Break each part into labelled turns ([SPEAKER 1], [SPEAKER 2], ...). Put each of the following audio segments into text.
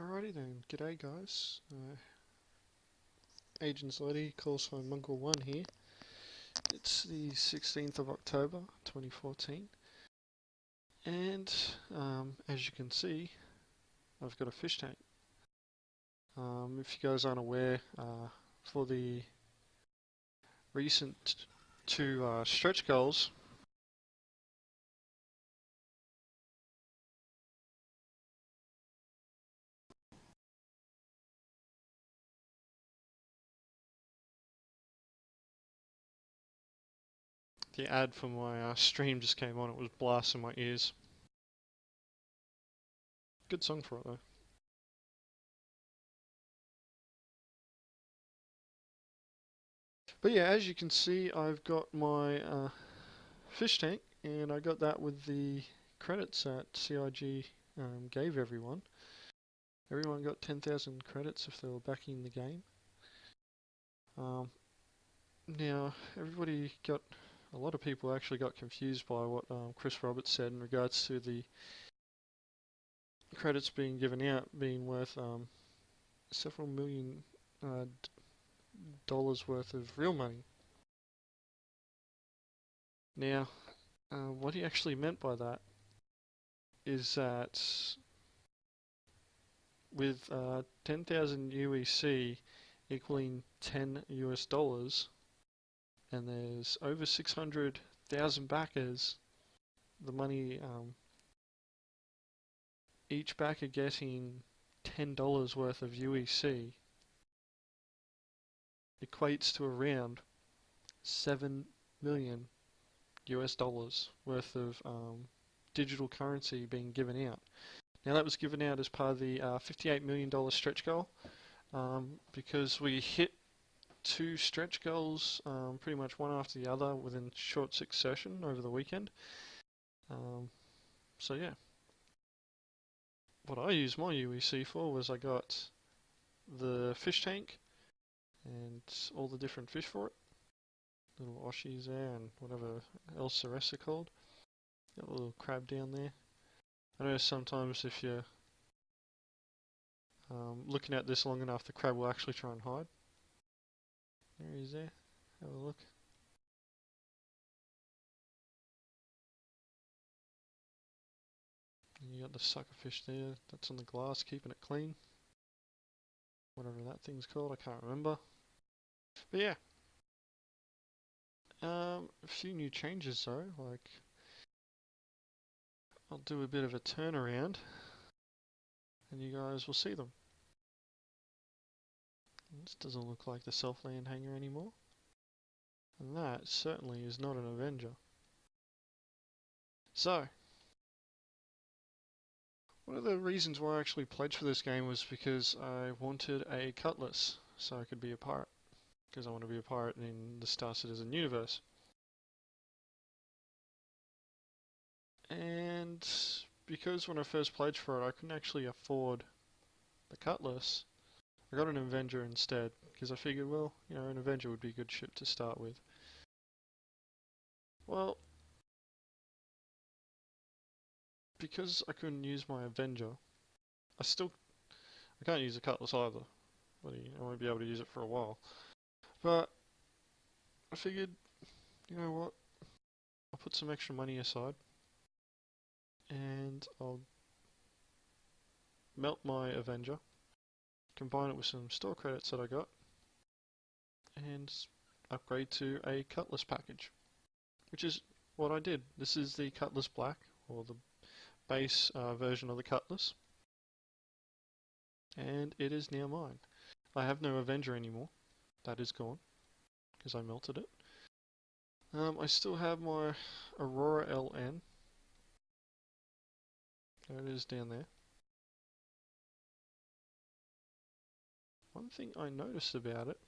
[SPEAKER 1] Alrighty then, g'day guys. Agents Lady, call sign Mongrel 1 here. It's the 16th of October 2014, and as you can see, I've got a fish tank. If you guys aren't aware, for the recent two stretch goals, the ad for my stream just came on. It was blasting my ears. Good song for it though. But yeah, as you can see, I've got my fish tank, and I got that with the credits that CIG gave everyone. Everyone got 10,000 credits if they were backing the game. Now, a lot of people actually got confused by what Chris Roberts said in regards to the credits being given out being worth several million dollars worth of real money. Now, what he actually meant by that is that with 10,000 UEC equaling 10 US dollars, and there's over 600,000 backers, the money, each backer getting $10 worth of UEC equates to around 7 million US dollars worth of digital currency being given out. Now that was given out as part of the $58 million stretch goal, because we hit two stretch goals pretty much one after the other within short succession over the weekend. So yeah, what I used my UEC for was I got the fish tank and all the different fish for it. Little oshies there and whatever else the rest are called. Got a little crab down there. I know sometimes if you're looking at this long enough, the crab will actually try and hide. There he is there. Have a look. And you got the sucker fish there. That's on the glass, keeping it clean. Whatever that thing's called, I can't remember. But yeah. A few new changes though, like I'll do a bit of a turnaround and you guys will see them. This doesn't look like the Selfland hanger anymore. And that certainly is not an Avenger. So, one of the reasons why I actually pledged for this game was because I wanted a cutlass so I could be a pirate. Because I want to be a pirate in the Star Citizen universe. And because when I first pledged for it I couldn't actually afford the cutlass, I got an Avenger instead, because I figured, well, you know, an Avenger would be a good ship to start with. Well, because I couldn't use my Avenger, I can't use the cutlass either. I won't be able to use it for a while. But I figured, you know what, I'll put some extra money aside and I'll melt my Avenger, combine it with some store credits that I got, and upgrade to a cutlass package, which is what I did. This is the Cutlass Black, or the base version of the Cutlass, and it is now mine. I have no Avenger anymore. That is gone, because I melted it. I still have my Aurora LN. There it is down there. One thing I noticed about it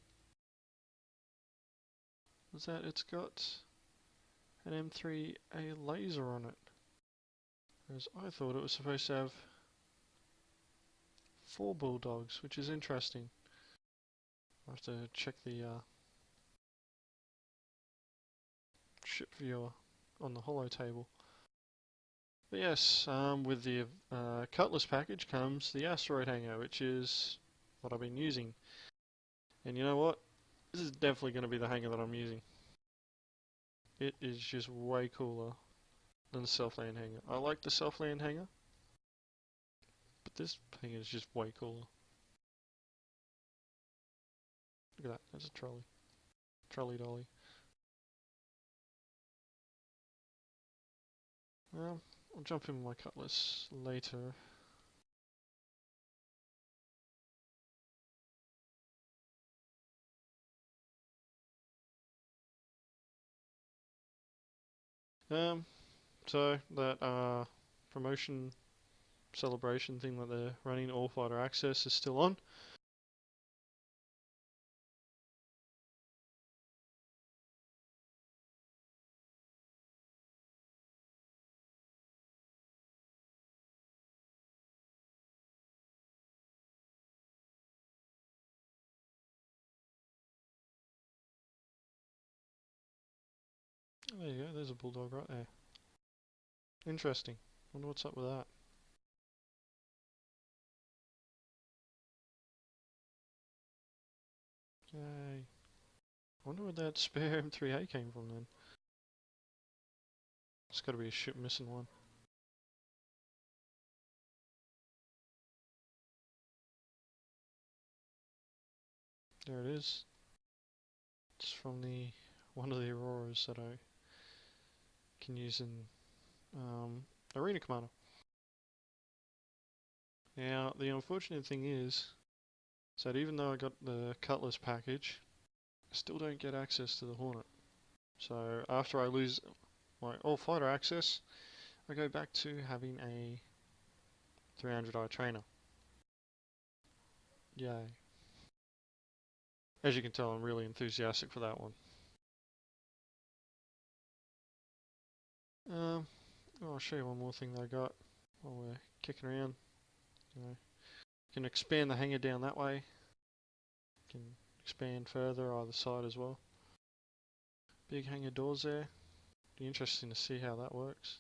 [SPEAKER 1] was that it's got an M3A laser on it, whereas I thought it was supposed to have 4 bulldogs, which is interesting. I'll have to check the ship viewer on the holo table. But yes, with the Cutlass package comes the asteroid hanger, which is what I've been using. And you know what? This is definitely going to be the hanger that I'm using. It is just way cooler than the Self-Land hanger. I like the Self-Land hanger, but this hanger is just way cooler. Look at that, there's a trolley. Trolley dolly. I'll jump in with my Cutlass later. Um, so that promotion celebration thing that they're running, All Fighter Access, is still on. There you go, there's a bulldog right there. Interesting. Wonder what's up with that. Yay. Wonder where that spare M3A came from then. It's gotta be a ship missing one. There it is. It's from the one of the Auroras that I can use in Arena Commander. Now, the unfortunate thing is that even though I got the Cutlass package, I still don't get access to the Hornet. So after I lose my All Fighter access, I go back to having a 300i trainer. Yay. As you can tell, I'm really enthusiastic for that one. I'll show you one more thing that I got while we're kicking around. You know, you can expand the hanger down that way. You can expand further either side as well. Big hanger doors there. Be interesting to see how that works.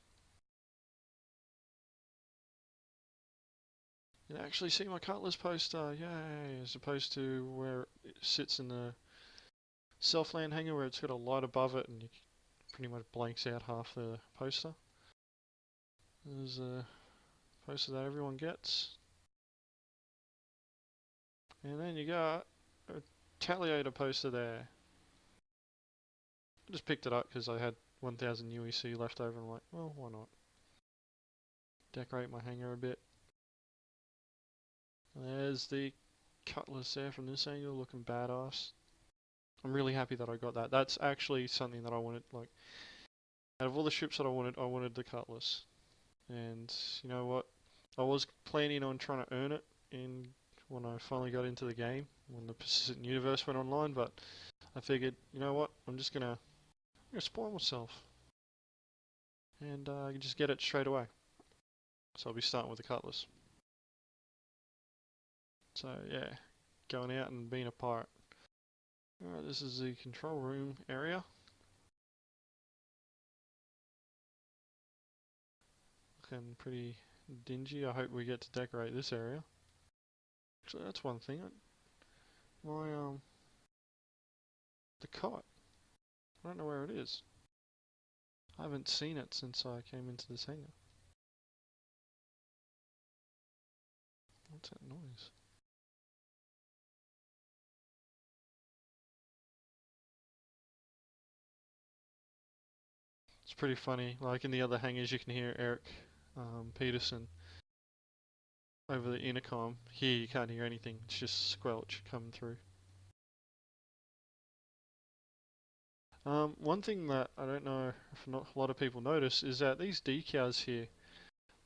[SPEAKER 1] You can actually see my Cutlass poster, yay, as opposed to where it sits in the Self-Land hanger where it's got a light above it and you pretty much blanks out half the poster. There's a poster that everyone gets. And then you got a Taliator poster there. I just picked it up because I had 1000 UEC left over and I'm like, well, why not? Decorate my hanger a bit. There's the Cutlass there from this angle, looking badass. I'm really happy that I got that. That's actually something that I wanted, like, out of all the ships that I wanted the Cutlass. And you know what? I was planning on trying to earn it when I finally got into the game, when the Persistent Universe went online, but I figured, you know what? I'm gonna spoil myself. And I can just get it straight away. So I'll be starting with the Cutlass. So yeah, going out and being a pirate. Alright, this is the control room area. Looking pretty dingy. I hope we get to decorate this area. Actually, that's one thing. My the cot. I don't know where it is. I haven't seen it since I came into this hangar. What's that noise? It's pretty funny. Like in the other hangars, you can hear Eric Peterson over the intercom. Here, you can't hear anything. It's just squelch coming through. One thing that I don't know if not a lot of people notice is that these decals here,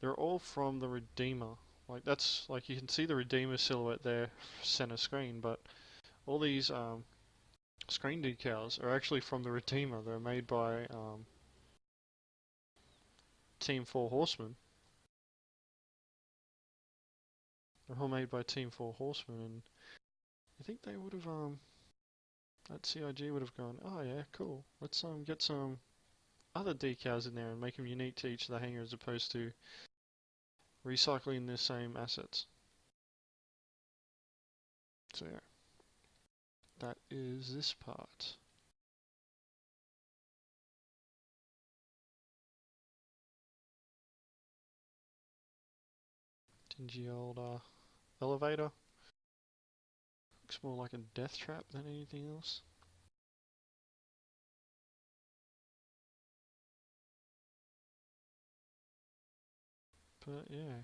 [SPEAKER 1] they're all from the Redeemer. Like that's like you can see the Redeemer silhouette there, center screen, but all these screen decals are actually from the Redeemer. They're made by Team 4 Horsemen. They're all made by Team 4 Horsemen, and I think they would have that CIG would have gone, oh yeah, cool. Let's get some other decals in there and make them unique to each of the hangar as opposed to recycling the same assets. So yeah, that is this part. Dingy old elevator. Looks more like a death trap than anything else. But yeah.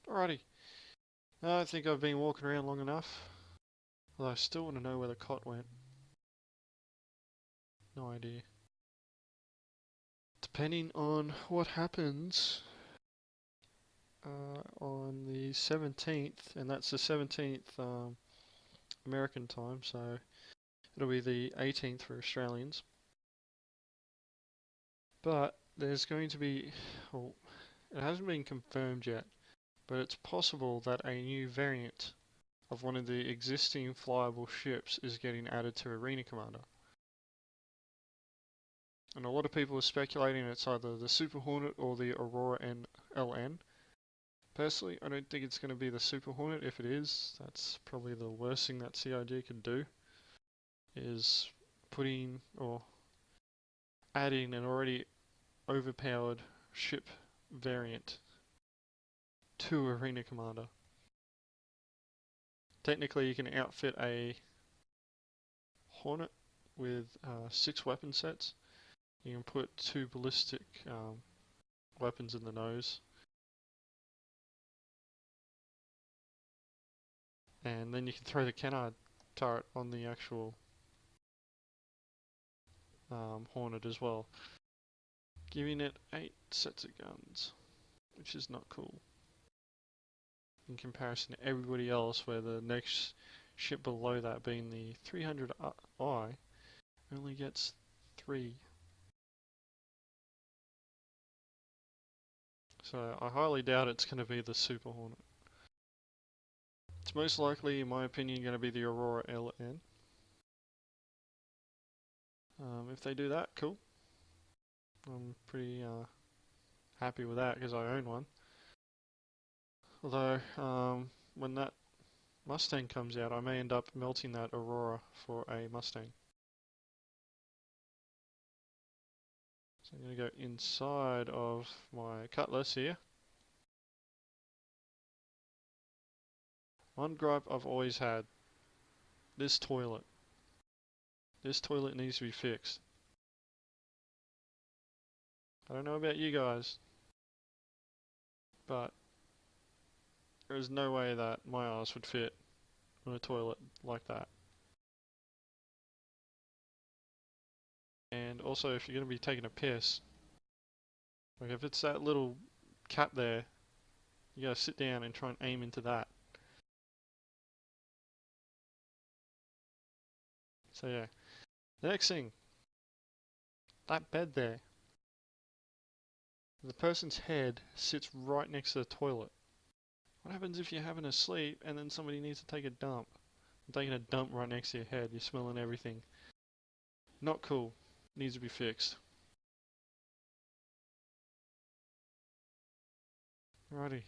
[SPEAKER 1] Alrighty. I think I've been walking around long enough. Although I still want to know where the cot went. No idea. Depending on what happens on the 17th, and that's the 17th American time, so it'll be the 18th for Australians. But there's going to be, well, it hasn't been confirmed yet, but it's possible that a new variant of one of the existing flyable ships is getting added to Arena Commander. And a lot of people are speculating it's either the Super Hornet or the Aurora LN. Personally, I don't think it's going to be the Super Hornet. If it is, that's probably the worst thing that CIG can do, is putting or adding an already overpowered ship variant to Arena Commander. Technically, you can outfit a Hornet with 6 weapon sets. You can put 2 ballistic weapons in the nose. And then you can throw the canard turret on the actual Hornet as well, giving it 8 sets of guns, which is not cool in comparison to everybody else, where the next ship below that, being the 300i, only gets 3. So I highly doubt it's going to be the Super Hornet. It's most likely, in my opinion, going to be the Aurora LN. If they do that, cool. I'm pretty happy with that because I own one. Although, when that Mustang comes out, I may end up melting that Aurora for a Mustang. So I'm going to go inside of my Cutlass here. One gripe I've always had, this toilet. This toilet needs to be fixed. I don't know about you guys, but there's no way that my ass would fit on a toilet like that. And also, if you're going to be taking a piss, like if it's that little cap there, you gotta sit down and try and aim into that. So yeah. The next thing, that bed there. The person's head sits right next to the toilet. What happens if you're having a sleep and then somebody needs to take a dump? You're taking a dump right next to your head, you're smelling everything. Not cool. Needs to be fixed. Alrighty.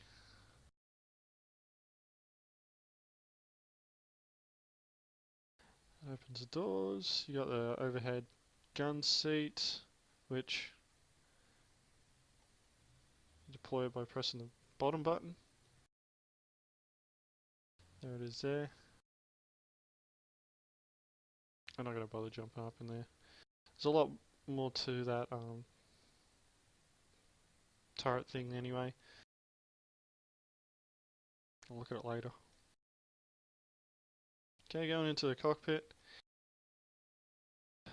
[SPEAKER 1] Opens the doors. You got the overhead gun seat, which you deploy by pressing the bottom button. There it is there. I'm not going to bother jumping up in there. There's a lot more to that turret thing anyway. I'll look at it later. Okay, going into the cockpit.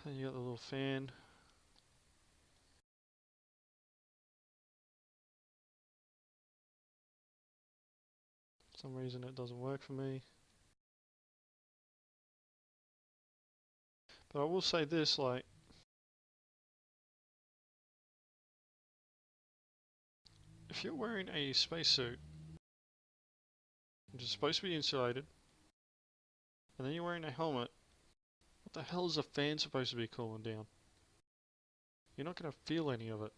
[SPEAKER 1] And you got the little fan. For some reason it doesn't work for me. But I will say this, like, if you're wearing a spacesuit, which is supposed to be insulated, and then you're wearing a helmet, what the hell is a fan supposed to be cooling down? You're not going to feel any of it.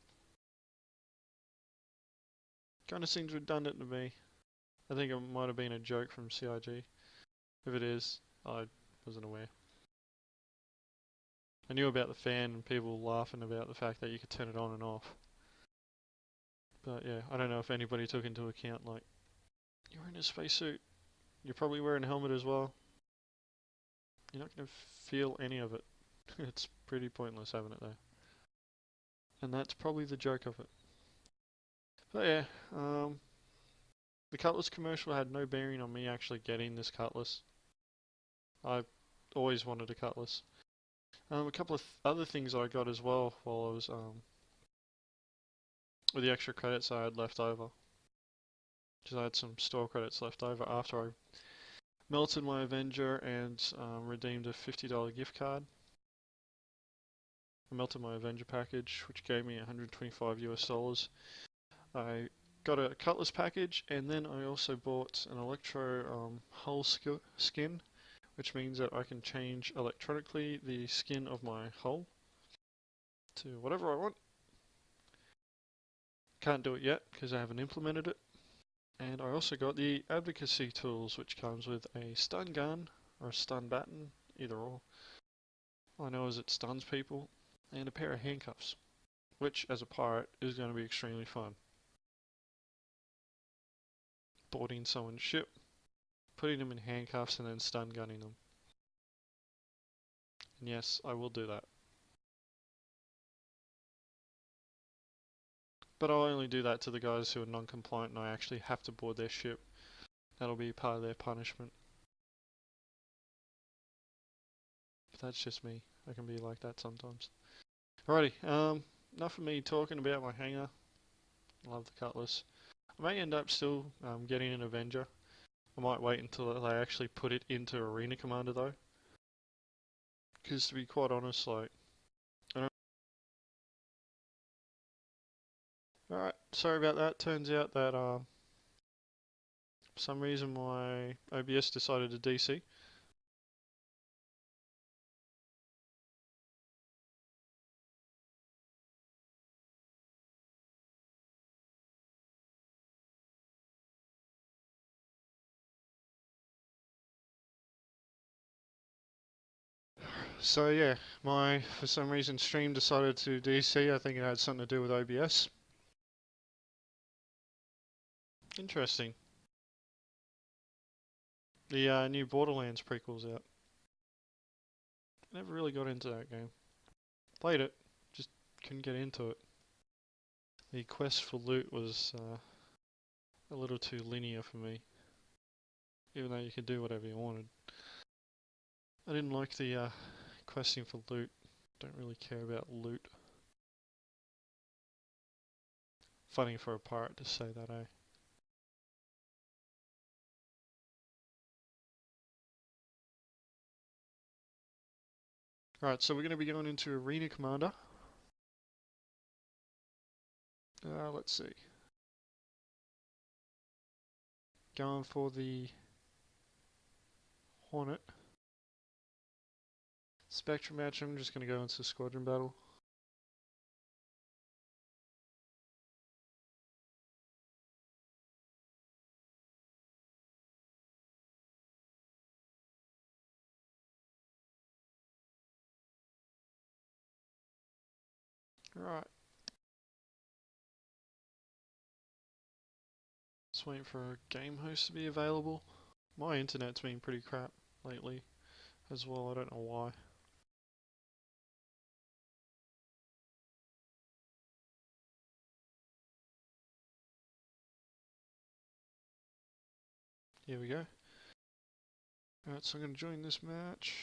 [SPEAKER 1] Kind of seems redundant to me. I think it might have been a joke from CIG. If it is, I wasn't aware. I knew about the fan and people laughing about the fact that you could turn it on and off. But yeah, I don't know if anybody took into account, like, you're wearing a spacesuit, you're probably wearing a helmet as well. You're not going to feel any of it. It's pretty pointless having it there. And that's probably the joke of it. But yeah, the Cutlass commercial had no bearing on me actually getting this Cutlass. I always wanted a Cutlass. A couple of other things I got as well while I was with the extra credits I had left over. Because I had some store credits left over after I melted my Avenger and redeemed a $50 gift card. I melted my Avenger package, which gave me 125 US dollars. I got a Cutlass package, and then I also bought an Electro hull skin, which means that I can change electronically the skin of my hull to whatever I want. Can't do it yet because I haven't implemented it. And I also got the advocacy tools, which comes with a stun gun or a stun baton, either or. All I know is it stuns people, and a pair of handcuffs, which as a pirate is going to be extremely fun. Boarding someone's ship, putting them in handcuffs, and then stun gunning them. And yes, I will do that. But I'll only do that to the guys who are non-compliant and I actually have to board their ship. That'll be part of their punishment. But that's just me. I can be like that sometimes. Alrighty, enough of me talking about my hanger. I love the Cutlass. I may end up still getting an Avenger. I might wait until they actually put it into Arena Commander though. Because to be quite honest, like, I don't. Alright, sorry about that. Turns out that for some reason my OBS decided to DC. So yeah, my, for some reason, stream decided to DC. I think it had something to do with OBS. Interesting. The new Borderlands prequel's out. Never really got into that game. Played it, just couldn't get into it. The quest for loot was a little too linear for me, even though you could do whatever you wanted. I didn't like the questing for loot. Don't really care about loot. Funny for a pirate to say that, eh? Alright, so we're going to be going into Arena Commander. Let's see. Going for the Hornet. Spectrum match, I'm just going to go into Squadron Battle. Alright. Just waiting for a game host to be available. My internet's been pretty crap lately as well, I don't know why. Here we go. Alright, so I'm going to join this match.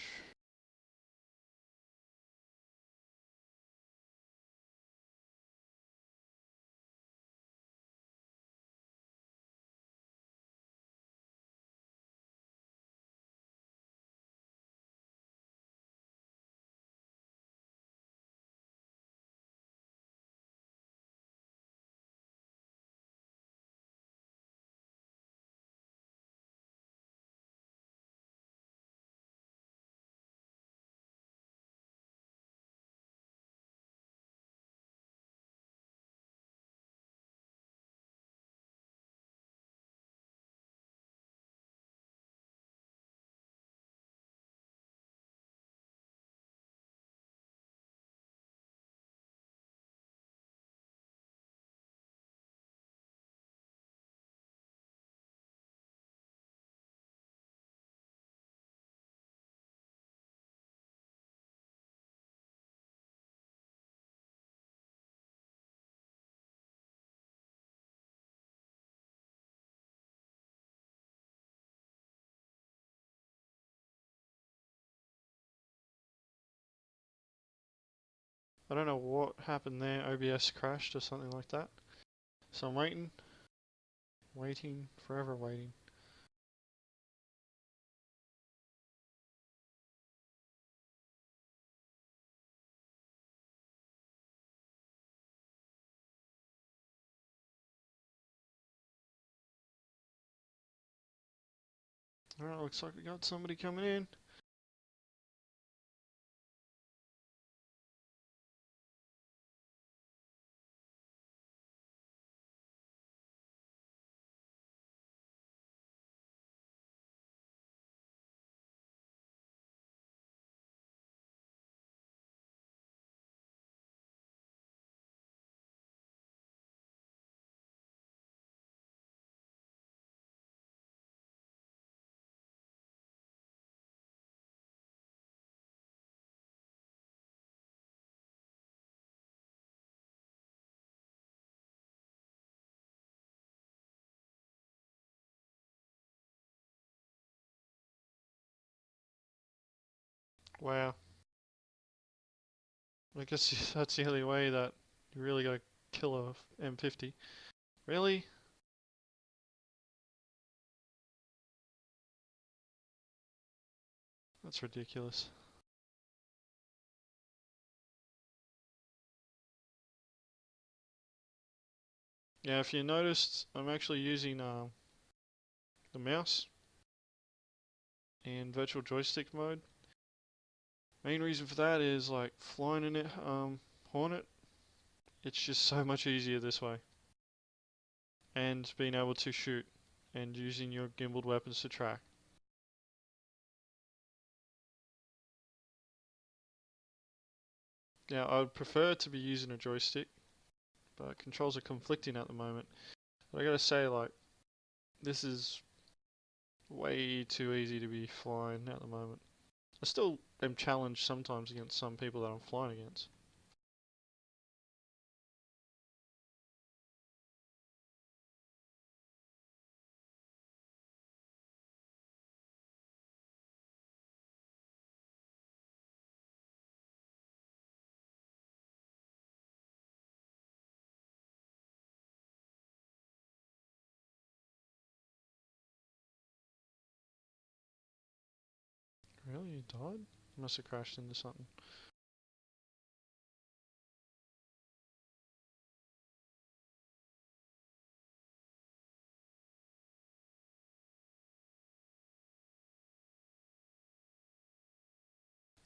[SPEAKER 1] I don't know what happened there. OBS crashed or something like that. So I'm waiting, forever waiting. Alright, looks like we got somebody coming in. Wow. I guess that's the only way that you really gotta kill a M50. Really? That's ridiculous. Yeah, if you noticed, I'm actually using the mouse in virtual joystick mode. Main reason for that is like flying in it, Hornet. It's just so much easier this way, and being able to shoot and using your gimbaled weapons to track. Now, I would prefer to be using a joystick, but controls are conflicting at the moment. But I gotta say, like, this is way too easy to be flying at the moment. I still am challenged sometimes against some people that I'm flying against. Really? You died? Must have crashed into something.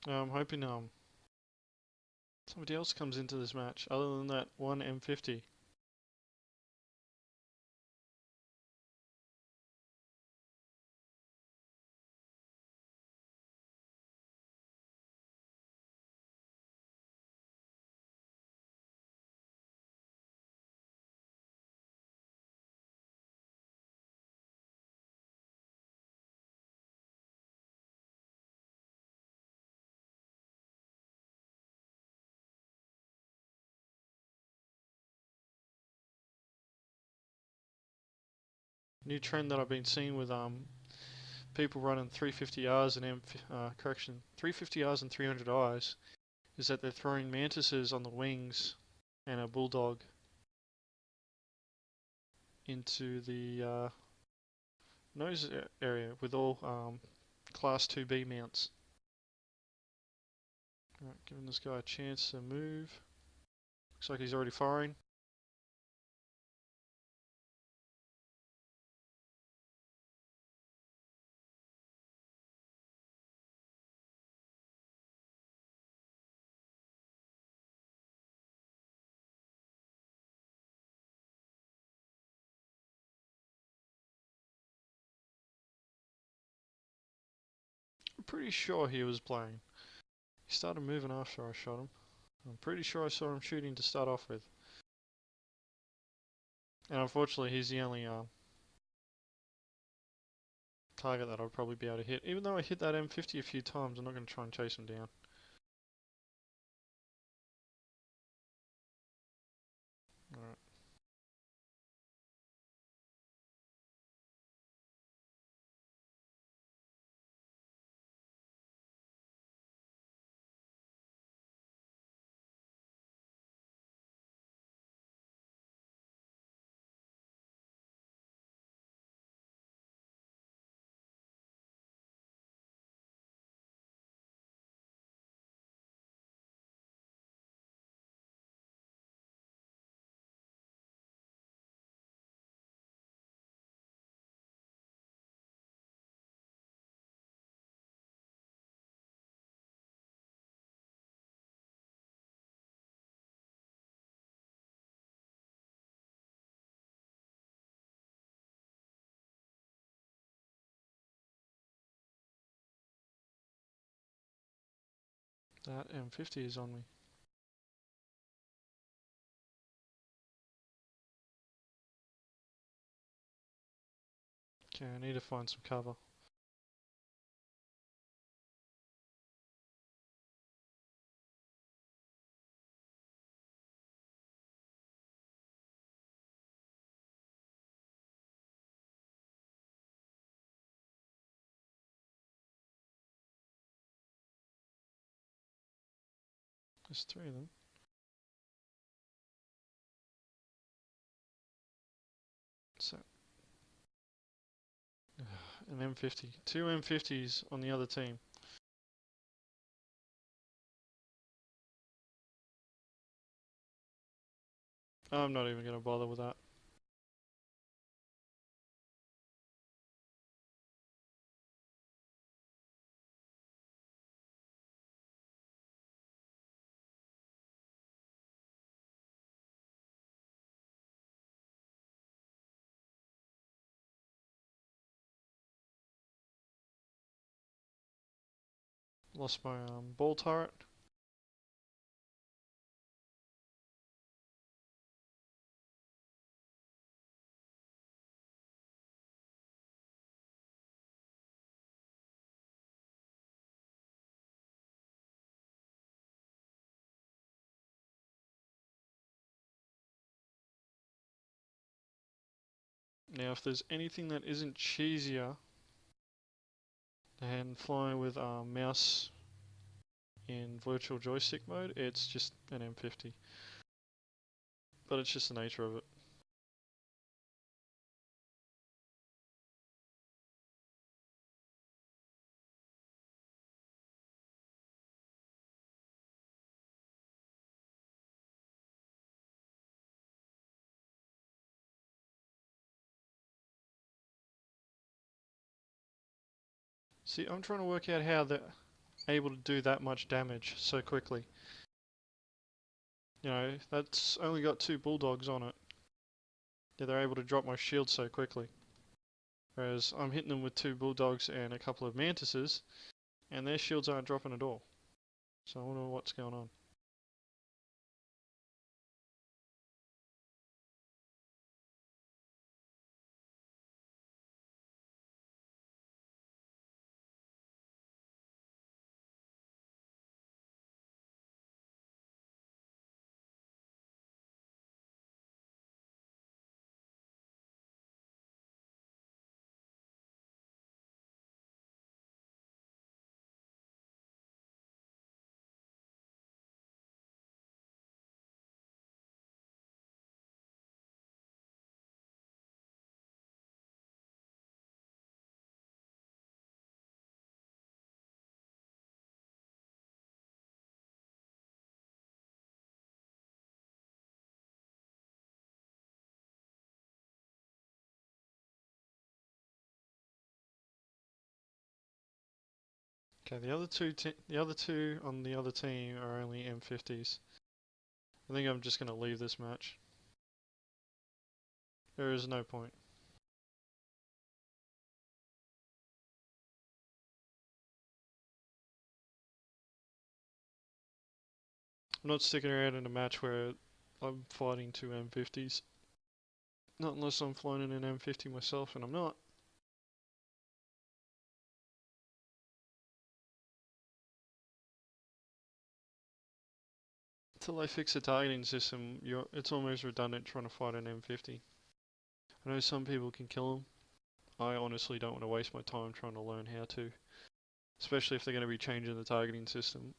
[SPEAKER 1] I'm hoping somebody else comes into this match other than that one M50. New trend that I've been seeing with people running 350Rs and 350Rs and 300Is is that they're throwing mantises on the wings and a bulldog into the nose area with all class 2B mounts. Right, giving this guy a chance to move. Looks like he's already firing. I'm pretty sure he was playing. He started moving after I shot him. I'm pretty sure I saw him shooting to start off with. And unfortunately, he's the only target that I'll probably be able to hit. Even though I hit that M50 a few times, I'm not going to try and chase him down. Alright. That M50 is on me. Okay, I need to find some cover. There's three of them. So, an M50. Two M50s on the other team. I'm not even going to bother with that. Lost my ball turret. Now, if there's anything that isn't cheesier than flying with mouse in virtual joystick mode, it's just an M50. But it's just the nature of it. See, I'm trying to work out how they're able to do that much damage so quickly. You know, that's only got two bulldogs on it. Yeah, they're able to drop my shield so quickly. Whereas I'm hitting them with two bulldogs and a couple of mantises, and their shields aren't dropping at all. So I wonder what's going on. Okay, the other two on the other team are only M50s. I think I'm just going to leave this match. There is no point. I'm not sticking around in a match where I'm fighting two M50s. Not unless I'm flying in an M50 myself, and I'm not. Until they fix the targeting system, it's almost redundant trying to fight an M50. I know some people can kill them. I honestly don't want to waste my time trying to learn how to. Especially if they're going to be changing the targeting system.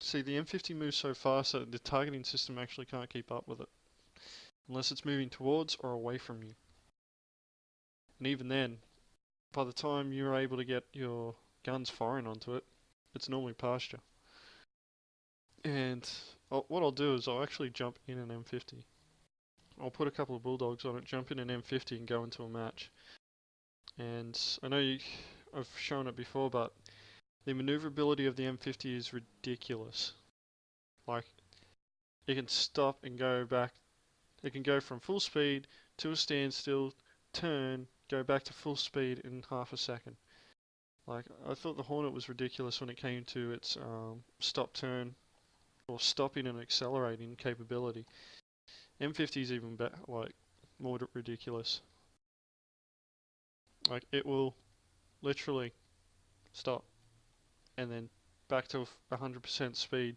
[SPEAKER 1] See, the M50 moves so fast that the targeting system actually can't keep up with it. Unless it's moving towards or away from you. And even then, by the time you're able to get your guns firing onto it, it's normally past you. And what I'll do is I'll actually jump in an M50. I'll put a couple of bulldogs on it, jump in an M50 and go into a match. And I know I've shown it before, but the maneuverability of the M50 is ridiculous. Like, it can stop and go back. It can go from full speed to a standstill, turn, go back to full speed in half a second. Like, I thought the Hornet was ridiculous when it came to its stop turn or stopping and accelerating capability. M50 is even better, like more ridiculous. Like, it will literally stop and then back to 100% speed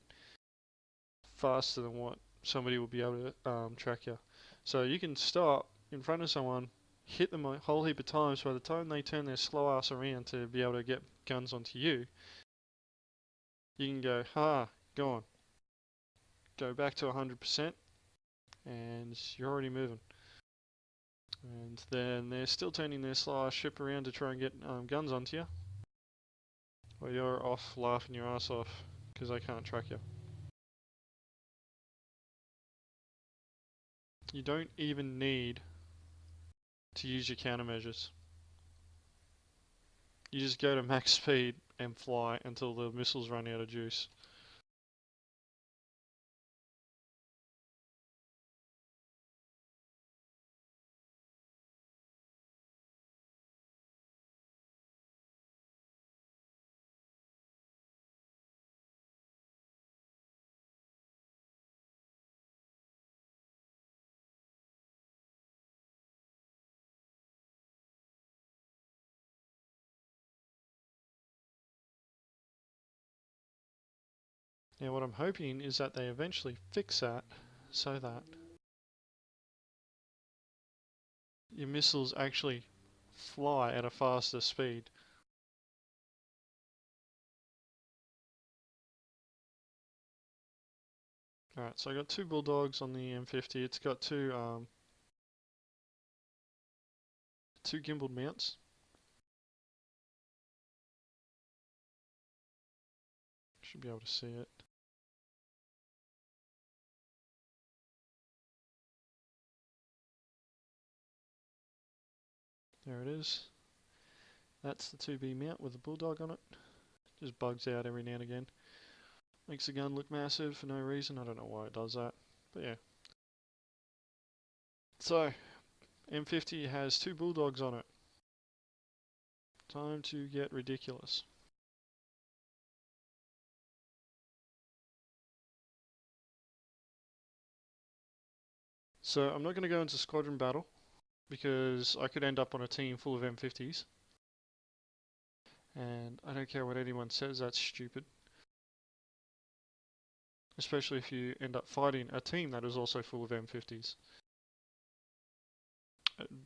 [SPEAKER 1] faster than what somebody will be able to track you. So you can stop in front of someone, hit them a whole heap of times. By the time they turn their slow ass around to be able to get guns onto you, you can go, gone. Go back to 100%, and you're already moving. And then they're still turning their slow ass ship around to try and get guns onto you. Well, you're off laughing your ass off because they can't track you. You don't even need to use your countermeasures. You just go to max speed and fly until the missiles run out of juice. Now what I'm hoping is that they eventually fix that so that your missiles actually fly at a faster speed. Alright, so I got two bulldogs on the M50. It's got two gimbaled mounts. Should be able to see it. There it is. That's the 2B mount with a bulldog on it. Just bugs out every now and again. Makes the gun look massive for no reason. I don't know why it does that. But yeah. So, M50 has two bulldogs on it. Time to get ridiculous. So I'm not going to go into squadron battle because I could end up on a team full of M50s. And I don't care what anyone says, that's stupid. Especially if you end up fighting a team that is also full of M50s.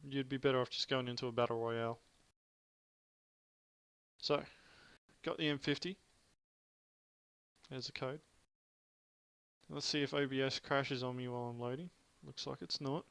[SPEAKER 1] You'd be better off just going into a battle royale. So, got the M50. There's the code. Let's see if OBS crashes on me while I'm loading. Looks like it's not.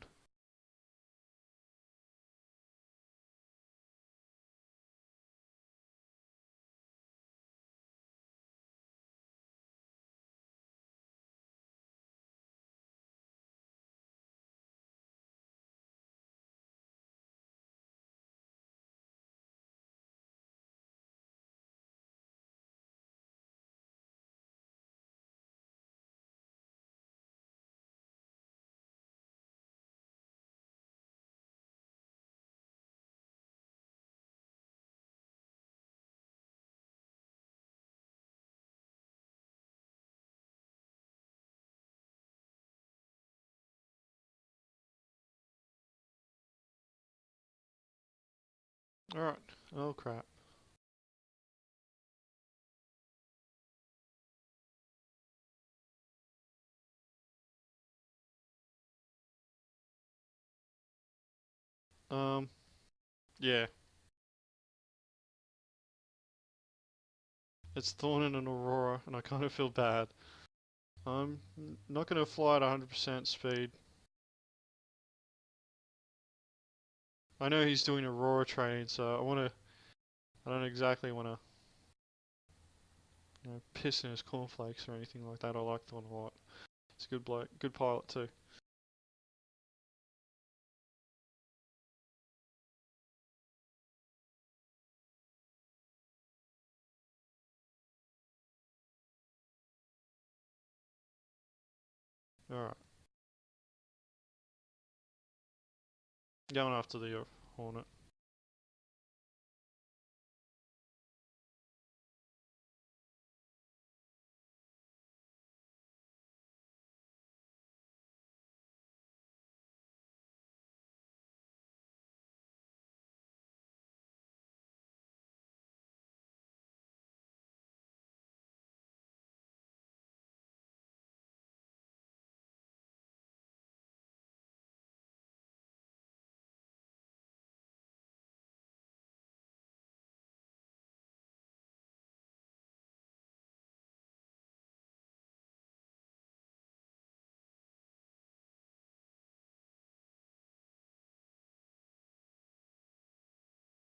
[SPEAKER 1] Alright. Oh crap. Yeah. It's Thorn and an Aurora, and I kind of feel bad. I'm not going to fly at 100% speed. I know he's doing Aurora training, so I don't exactly want to, piss in his cornflakes or anything like that. I like Thorn a lot. He's a good bloke, good pilot too. Alright. Going after the Hornet.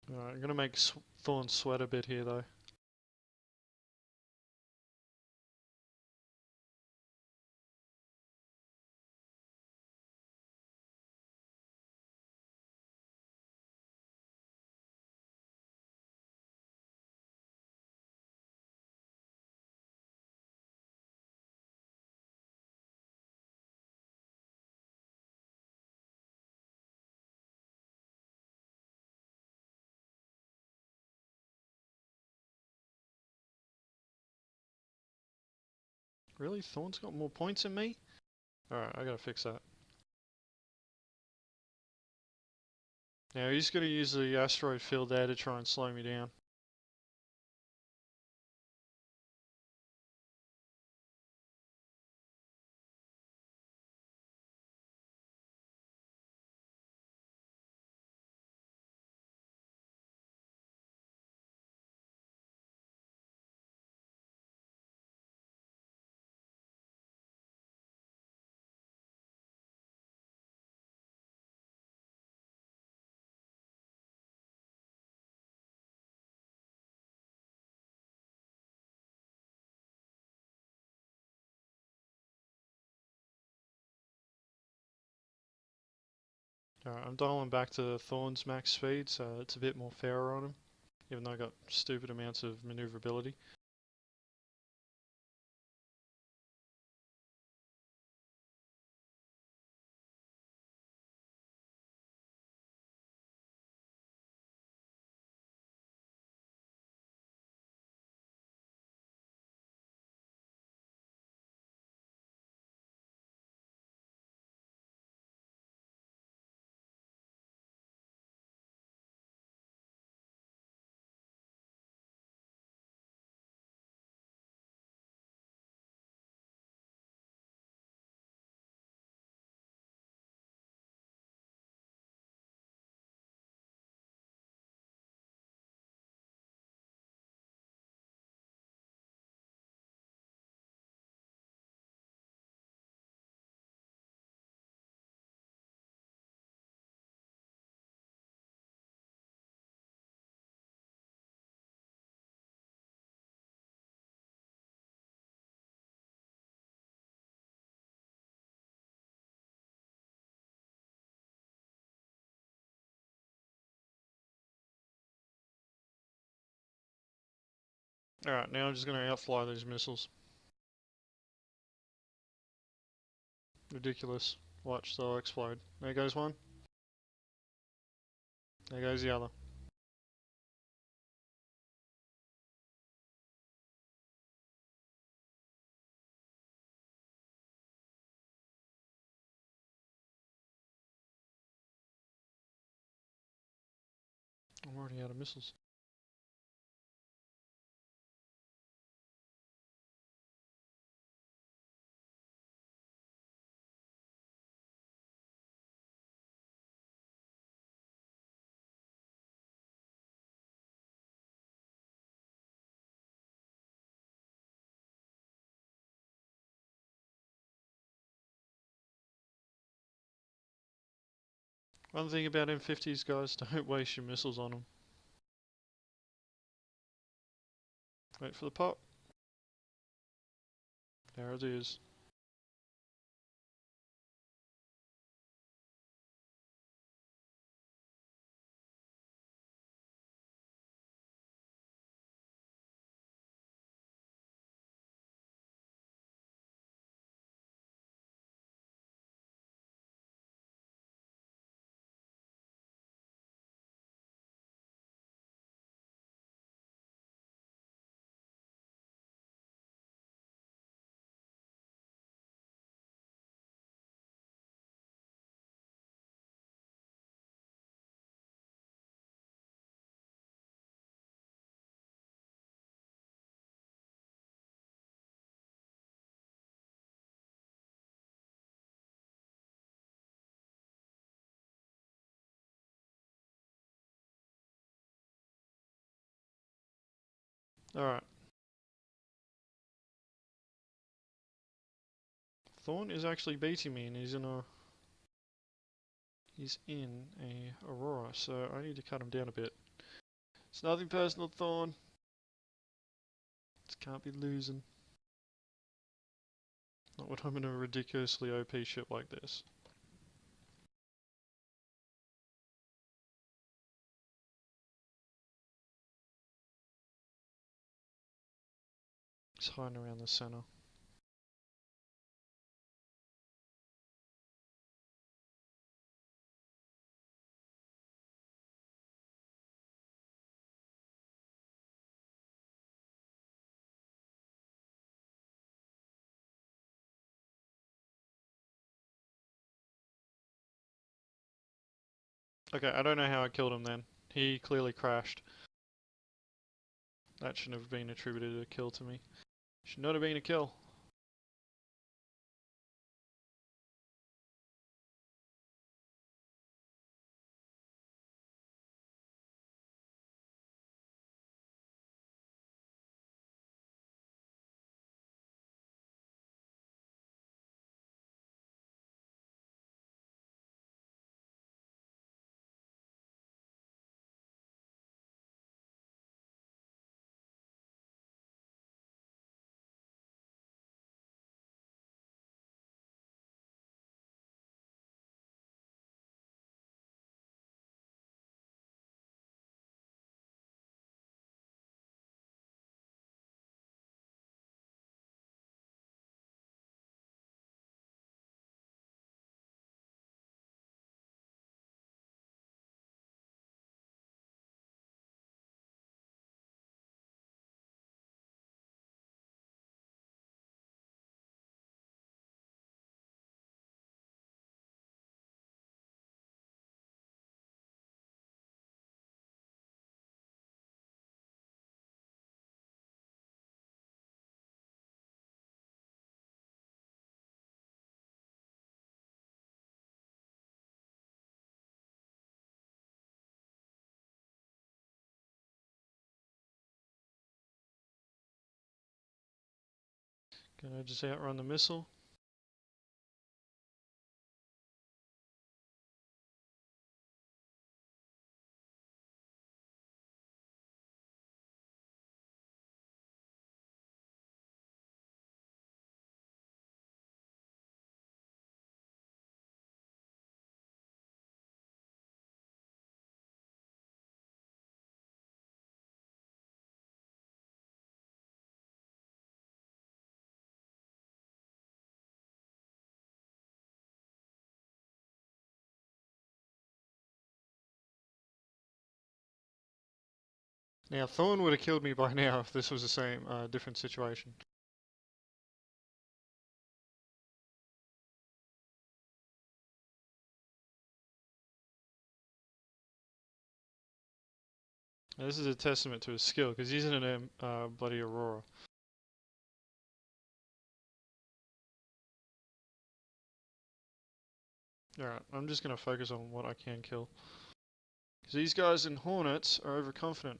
[SPEAKER 1] Alright, I'm gonna make Thorn sweat a bit here though. Really? Thorn's got more points than me? Alright, I gotta fix that. Now he's gonna use the asteroid field there to try and slow me down. Alright, I'm dialing back to Thorn's max speed, so it's a bit more fairer on him. Even though I got stupid amounts of maneuverability. Alright, now I'm just gonna outfly these missiles. Ridiculous. Watch, they'll explode. There goes one. There goes the other. I'm already out of missiles. One thing about M50s, guys, don't waste your missiles on them. Wait for the pop. There it is. Alright. Thorn is actually beating me and he's in a Aurora, so I need to cut him down a bit. It's nothing personal, Thorn. Just can't be losing. Not when I'm in a ridiculously OP ship like this. He's hiding around the center. Okay, I don't know how I killed him then. He clearly crashed. That shouldn't have been attributed a kill to me. Should not have been a kill. Can I just outrun the missile? Now, Thorn would have killed me by now if this was the same, different situation. Now, this is a testament to his skill, because he's in a bloody Aurora. Alright, I'm just going to focus on what I can kill. Because these guys in Hornets are overconfident.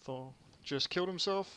[SPEAKER 1] Thor just killed himself.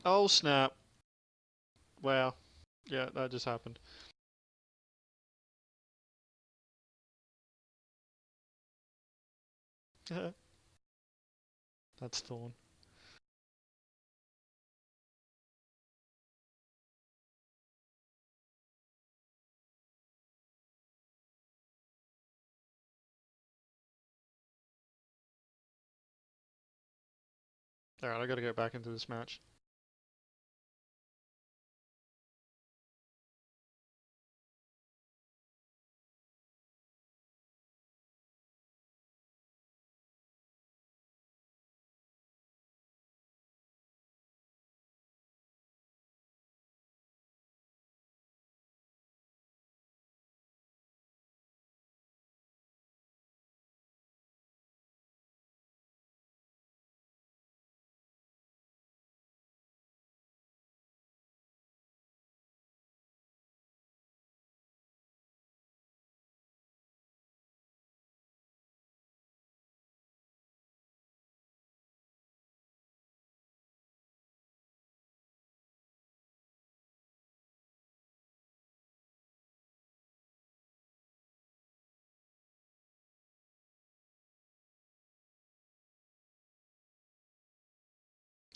[SPEAKER 1] Oh snap. Wow. Yeah, that just happened. That's Thorn. Alright, I gotta get back into this match.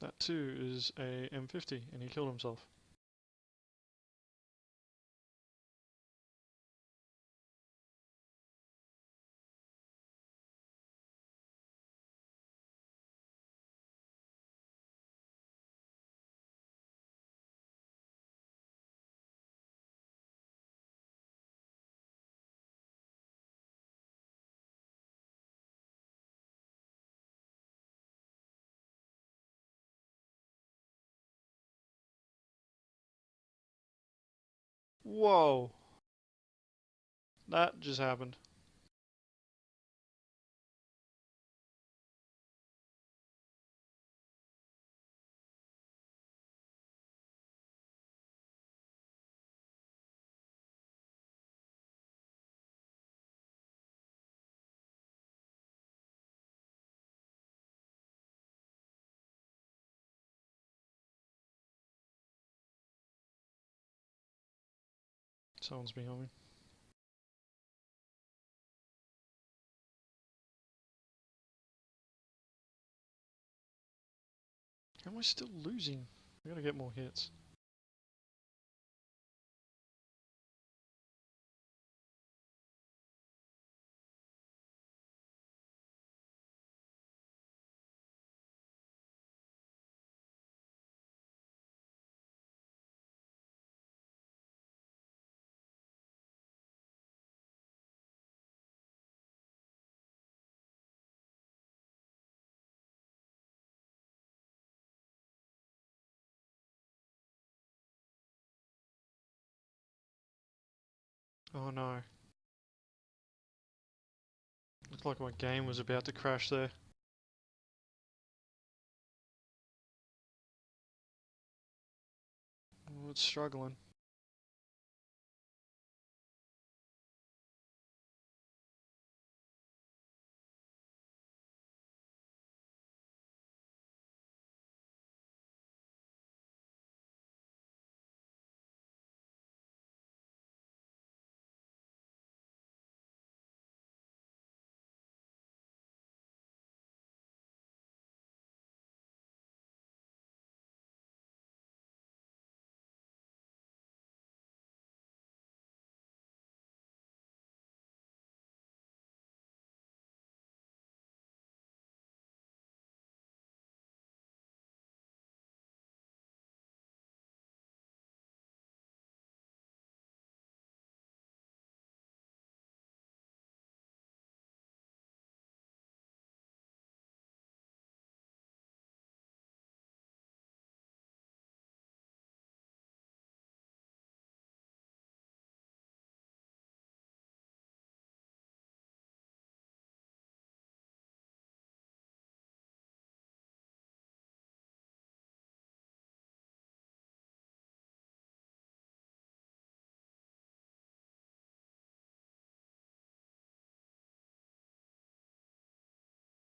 [SPEAKER 1] That too is a M50, and he killed himself. Whoa! That just happened. Someone's behind me. How am I still losing? I gotta get more hits. Oh no. Looks like my game was about to crash there. Oh, it's struggling.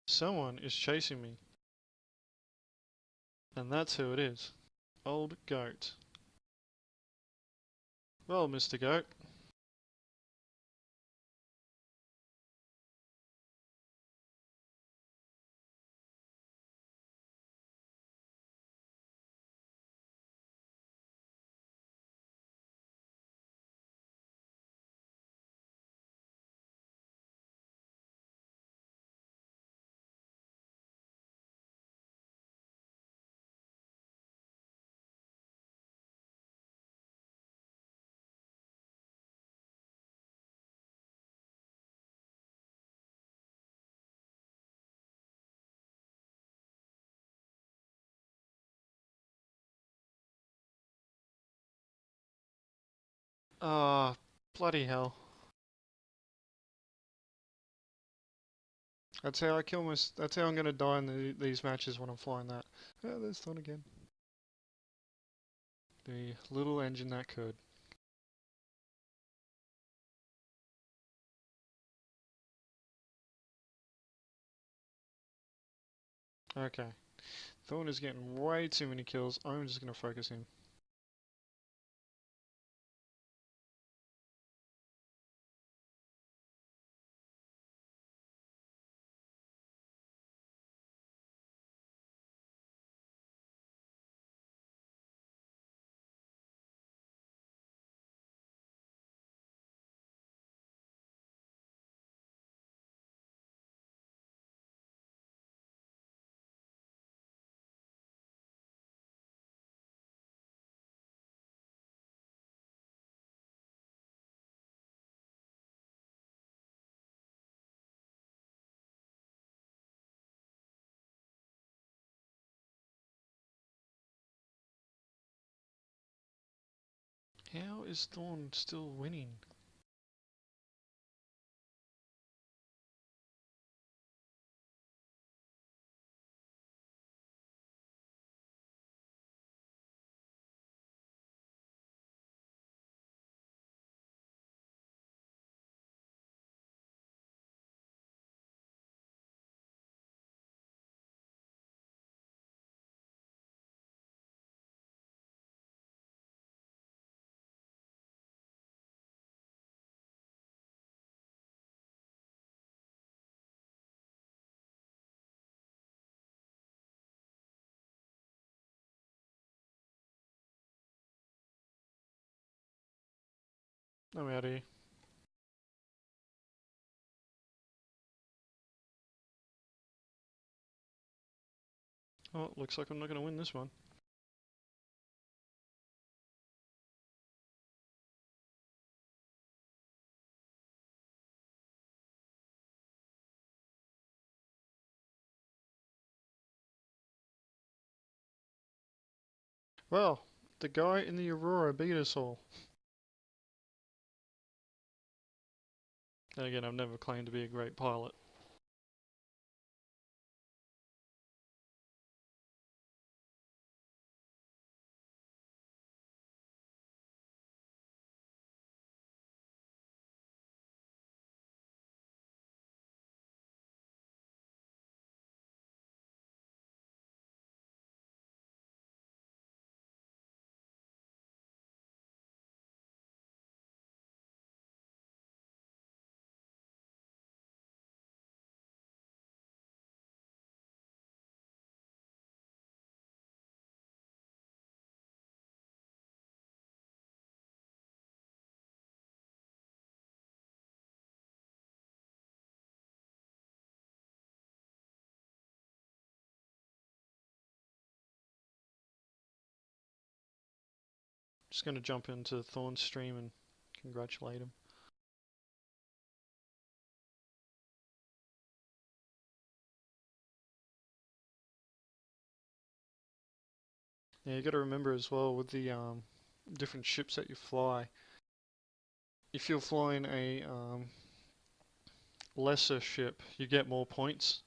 [SPEAKER 1] Someone is chasing me. And that's who it is. Old Goat. Well, Mr. Goat. Ah, bloody hell. That's how I kill my. That's how I'm gonna die in these matches when I'm flying that. Oh, there's Thorn again. The little engine that could. Okay. Thorn is getting way too many kills. I'm just gonna focus him. How is Thorn still winning? I'm out of here. Oh, looks like I'm not gonna win this one. Well, the guy in the Aurora beat us all. And again, I've never claimed to be a great pilot. Just gonna jump into Thorn's stream and congratulate him. Yeah, you gotta remember as well with the different ships that you fly. If you're flying a lesser ship, you get more points.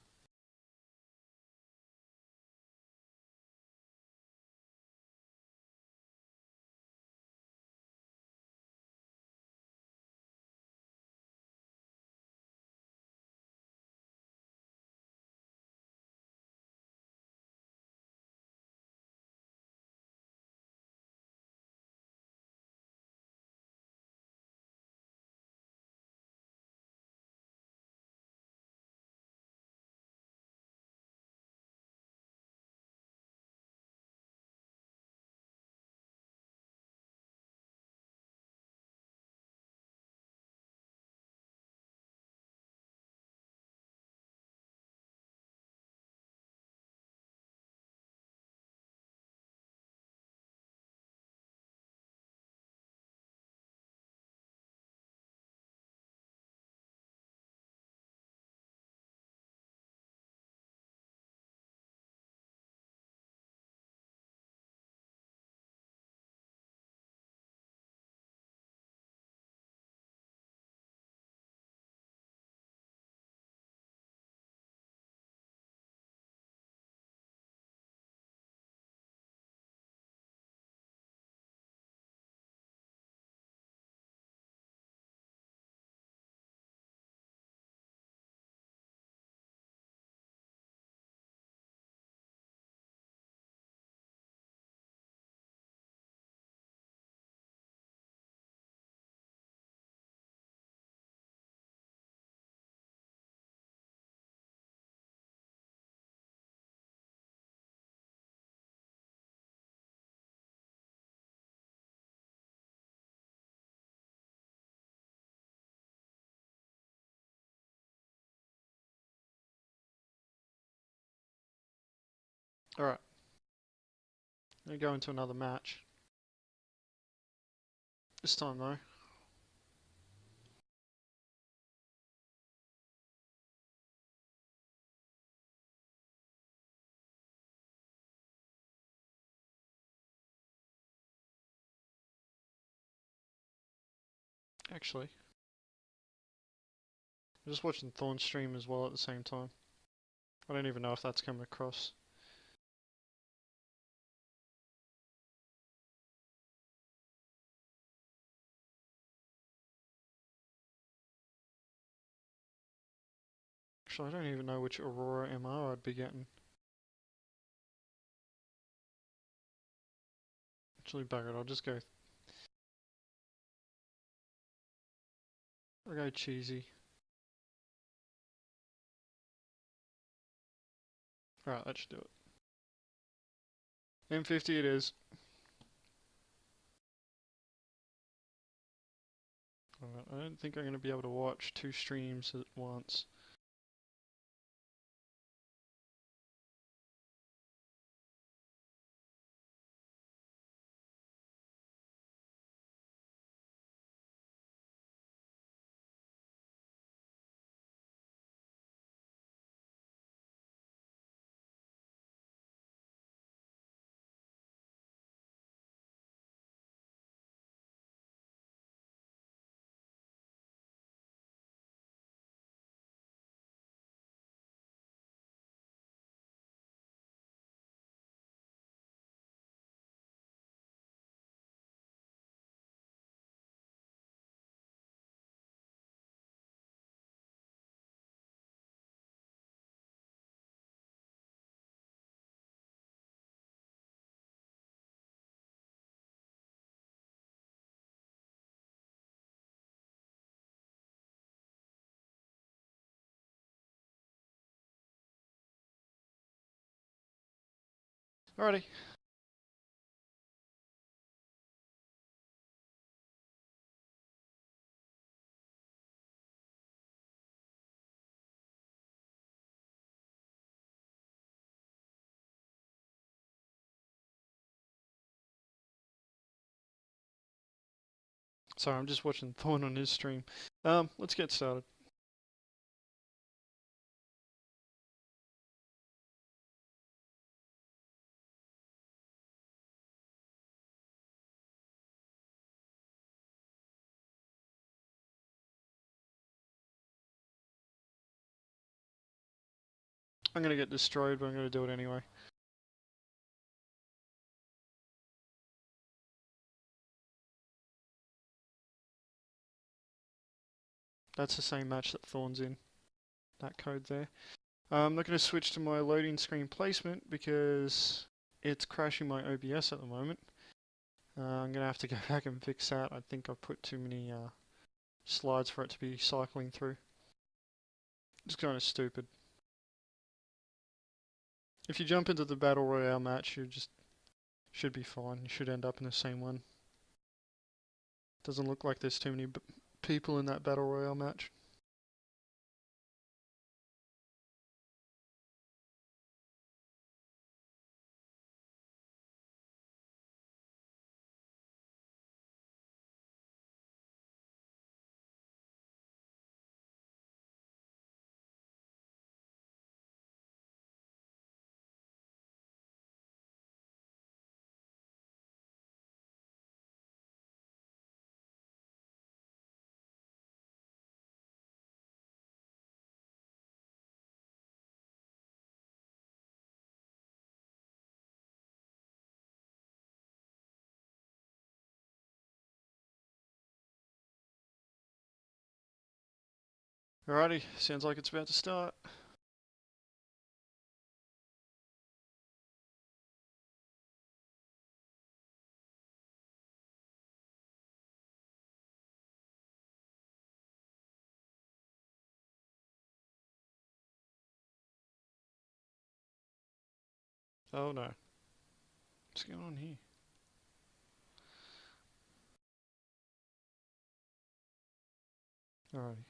[SPEAKER 1] Alright, I'm gonna go into another match. This time though. Actually, I'm just watching Thorn stream as well at the same time. I don't even know if that's coming across. Actually, I don't even know which Aurora MR I'd be getting. Actually, bugger it, I'll go cheesy. Alright, that should do it. M50 it is. Alright, I don't think I'm going to be able to watch 2 streams at once. Alrighty. Sorry, I'm just watching Thorn on his stream. Let's get started. I'm gonna get destroyed, but I'm gonna do it anyway. That's the same match that Thorn's in. That code there. I'm not gonna switch to my loading screen placement because it's crashing my OBS at the moment. I'm gonna have to go back and fix that. I think I've put too many slides for it to be cycling through. It's kind of stupid. If you jump into the Battle Royale match, you just should be fine. You should end up in the same one. Doesn't look like there's too many people in that Battle Royale match. Alrighty, sounds like it's about to start. Oh no. What's going on here? Alrighty.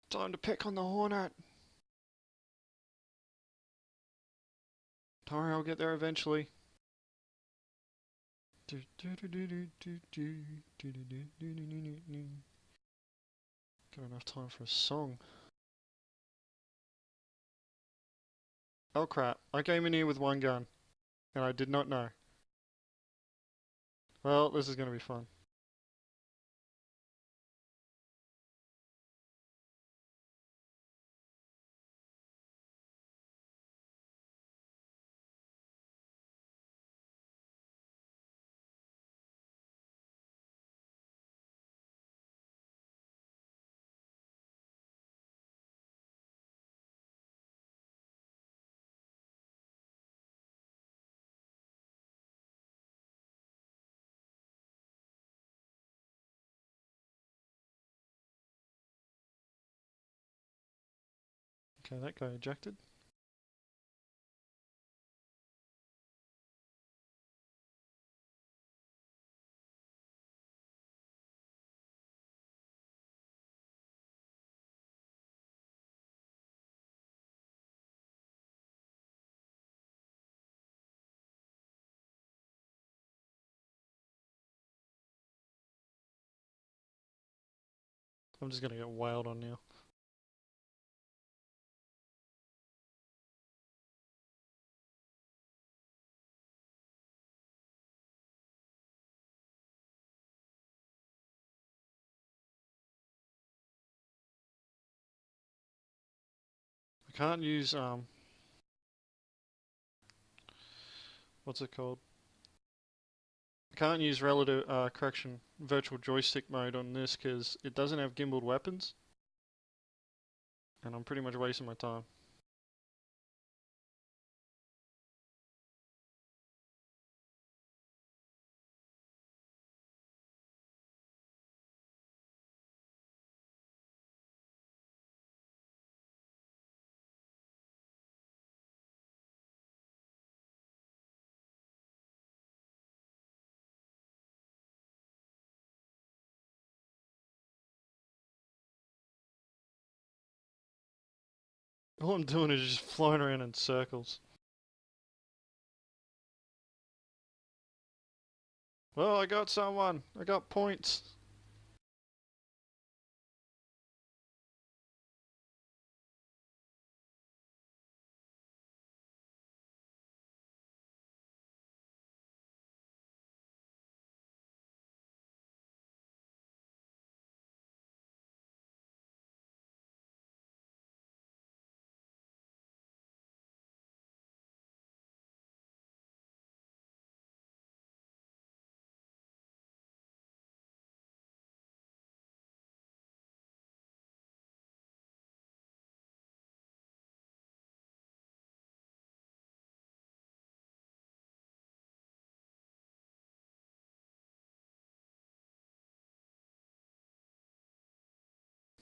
[SPEAKER 1] Time to pick on the Hornet. Don't worry, I'll get there eventually. Got enough time for a song. Oh crap, I came in here with one gun, and I did not know. Well, this is gonna be fun. Okay, that guy ejected. I'm just gonna get wild on now. I can't use what's it called? I can't use relative correction virtual joystick mode on this because it doesn't have gimbaled weapons, and I'm pretty much wasting my time. All I'm doing is just flying around in circles. Well, I got someone. I got points.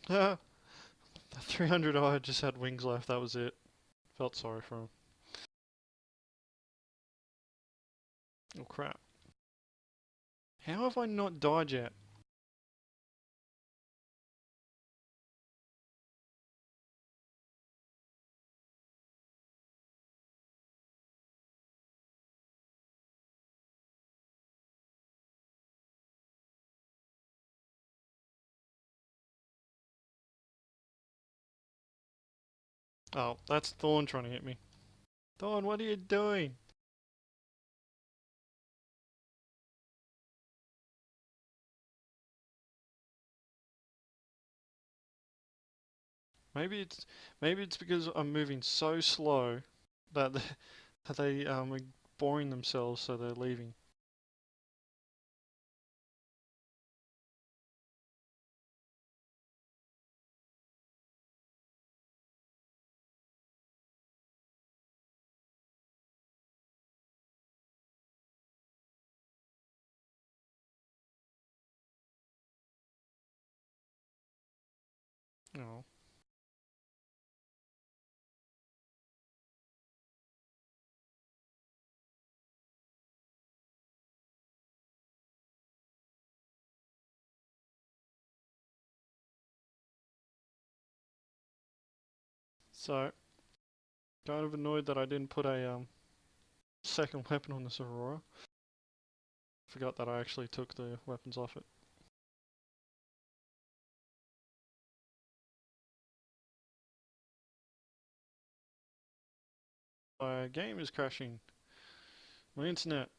[SPEAKER 1] The 300 just had wings left. That was it. Felt sorry for him. Oh crap. How have I not died yet? Oh, that's Thorn trying to hit me. Thorn, what are you doing? Maybe it's because I'm moving so slow that they are boring themselves, so they're leaving. Oh. So, kind of annoyed that I didn't put a second weapon on this Aurora. Forgot that I actually took the weapons off it. My game is crashing. My internet.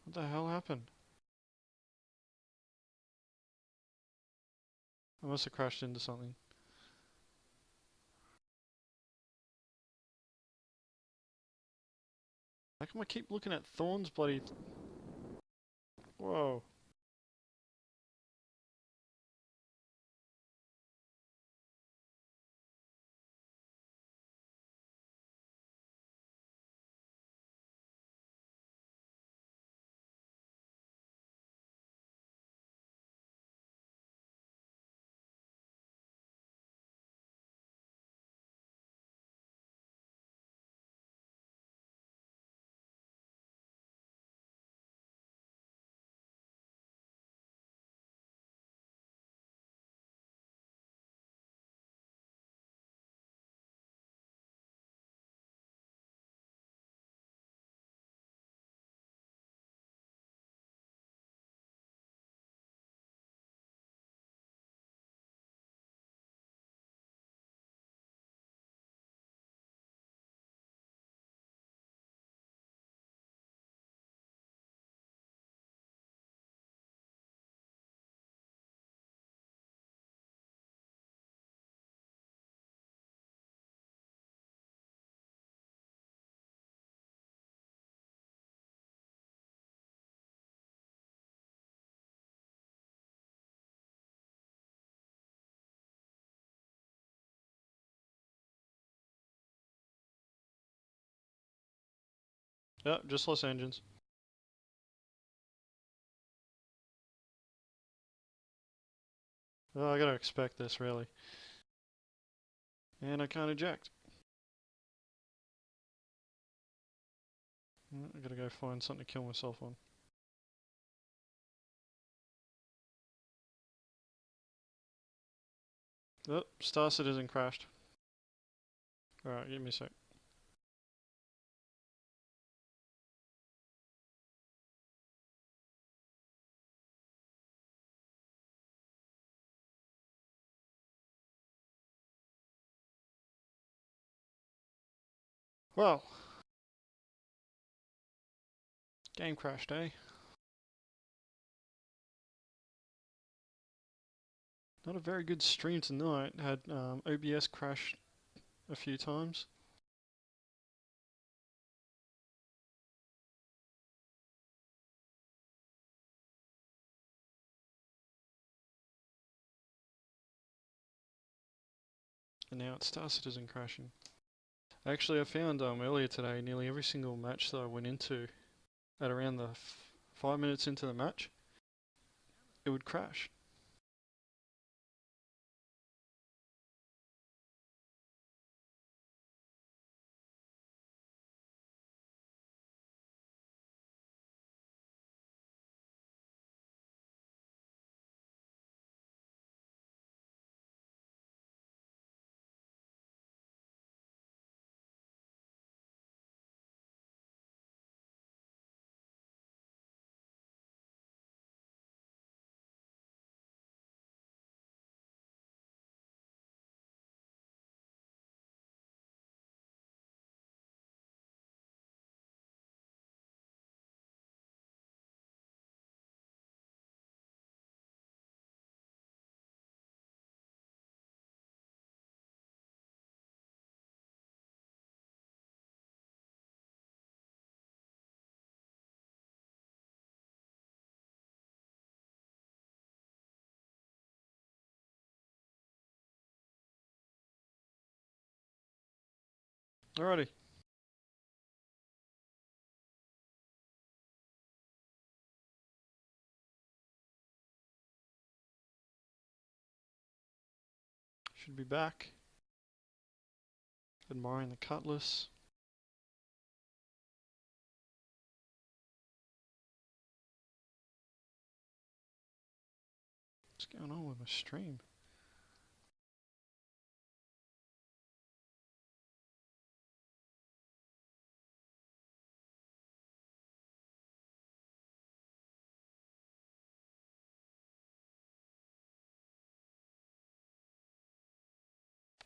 [SPEAKER 1] What the hell happened? I must have crashed into something. How come I keep looking at Thorn's bloody... Whoa. Yep, just lost engines. Oh, I gotta expect this, really. And I can't eject. I gotta go find something to kill myself on. Oh, Star Citizen crashed. Alright, give me a sec. Well, game crashed, eh? Not a very good stream tonight. Had OBS crash a few times. And now it's Star Citizen crashing. Actually, I found earlier today nearly every single match that I went into at around the 5 minutes into the match, it would crash. Alrighty. Should be back. Admiring the cutlass. What's going on with my stream?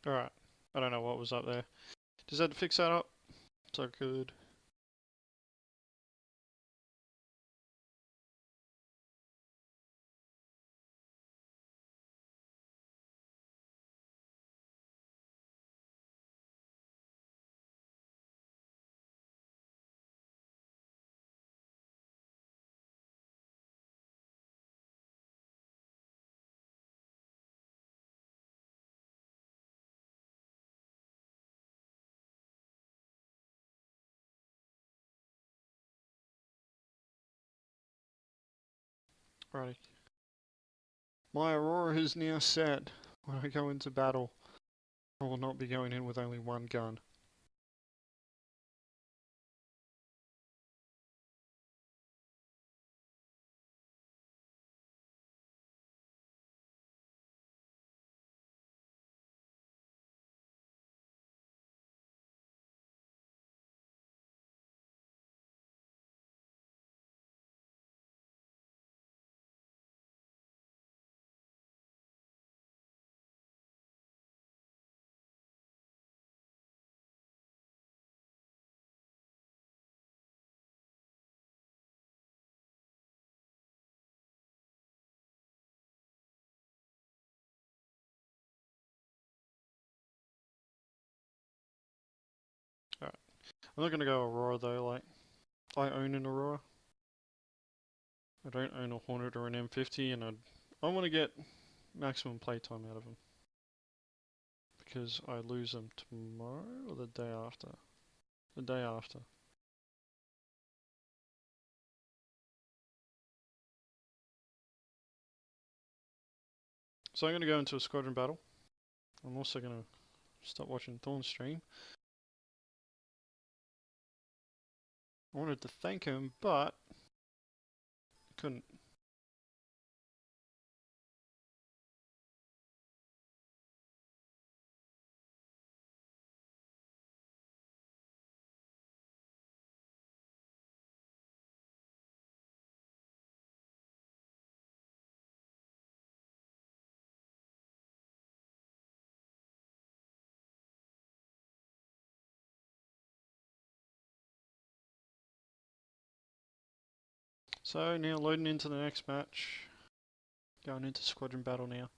[SPEAKER 1] Alright. I don't know what was up there. Does that fix that up? So good. Righty. My Aurora is now set. When I go into battle, I will not be going in with only one gun. Alright. I'm not gonna go Aurora though, like, I own an Aurora. I don't own a Hornet or an M50, and I want to get maximum playtime out of them. Because I lose them tomorrow or the day after? The day after. So I'm going to go into a squadron battle. I'm also going to stop watching Thorn's stream. I wanted to thank him, but couldn't. So now loading into the next match. Going into squadron battle now.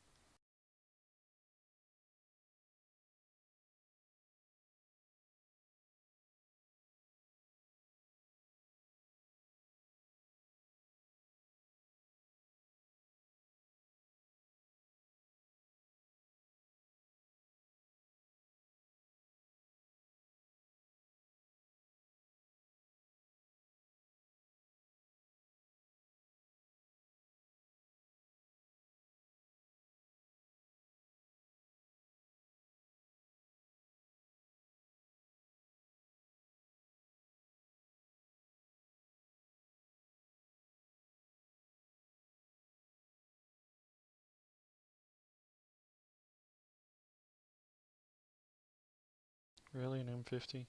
[SPEAKER 1] Really, an M50?